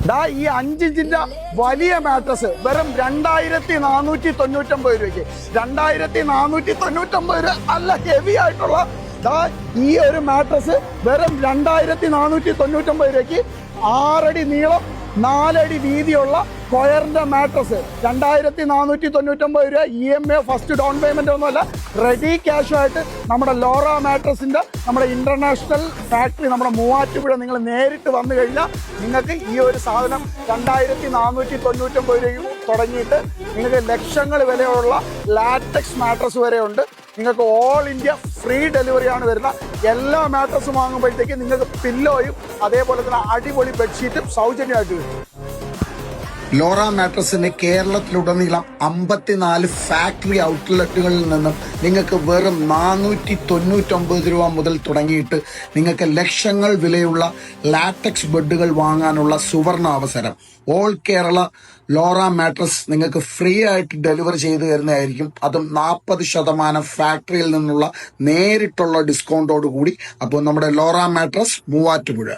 ഈ 5 ഇഞ്ചിന്റെ വലിയ മാട്രസ് വെറും 2499 രൂപയ്ക്ക്. 2499 രൂപ നല്ല ഹെവി ആയിട്ടുള്ള ഈ ഒരു മാട്രസ് വെറും 2499 രൂപയ്ക്ക് 6 അടി നീളം 4 അടി വീതിയുള്ള സ്ക്വയറിന്റെ മാട്രസ് 2499 രൂപ. EMA ഫസ്റ്റ് ഡൗൺ പേയ്മെന്റ് ഒന്നുമല്ല, റെഡി ക്യാഷുമായിട്ട് നമ്മുടെ ലോറ മാട്രസിന്റെ നമ്മുടെ ഇന്റർനാഷണൽ ഫാക്ടറി നമ്മുടെ മൂവാറ്റുപുഴ നിങ്ങൾ നേരിട്ട് വന്നു കഴിഞ്ഞാൽ നിങ്ങൾക്ക് ഈ ഒരു സാധനം 2499 രൂപ തുടങ്ങിയിട്ട് നിങ്ങൾക്ക് ലക്ഷങ്ങൾ വിലയുള്ള ലാറ്റക്സ് മാട്രസ് വരെ ഉണ്ട്. നിങ്ങൾക്ക് ഓൾ ഇന്ത്യ ഫ്രീ ഡെലിവറിയാണ് വരുന്ന. എല്ലാ മാട്രസും വാങ്ങുമ്പോഴത്തേക്ക് നിങ്ങൾക്ക് പില്ലോയും അതേപോലെ തന്നെ അടിപൊളി ബെഡ്ഷീറ്റും സൗജന്യമായിട്ട് വരും. ലോറ മാട്രസിന് കേരളത്തിലുടനീളം 54 ഫാക്ടറി ഔട്ട്ലെറ്റുകളിൽ നിന്നും നിങ്ങൾക്ക് വെറും 499 രൂപ മുതൽ തുടങ്ങിയിട്ട് നിങ്ങൾക്ക് ലക്ഷങ്ങൾ വിലയുള്ള ലാറ്റക്സ് ബെഡുകൾ വാങ്ങാനുള്ള സുവർണ അവസരം. ഓൾ കേരള ലോറ മാട്രസ് നിങ്ങൾക്ക് ഫ്രീ ആയിട്ട് ഡെലിവറി ചെയ്തു തരുന്നതായിരിക്കും. അതും 40% ഫാക്ടറിയിൽ നിന്നുള്ള നേരിട്ടുള്ള ഡിസ്കൗണ്ടോട് കൂടി. അപ്പോൾ നമ്മുടെ ലോറ മാട്രസ് മൂവാറ്റുപുഴ.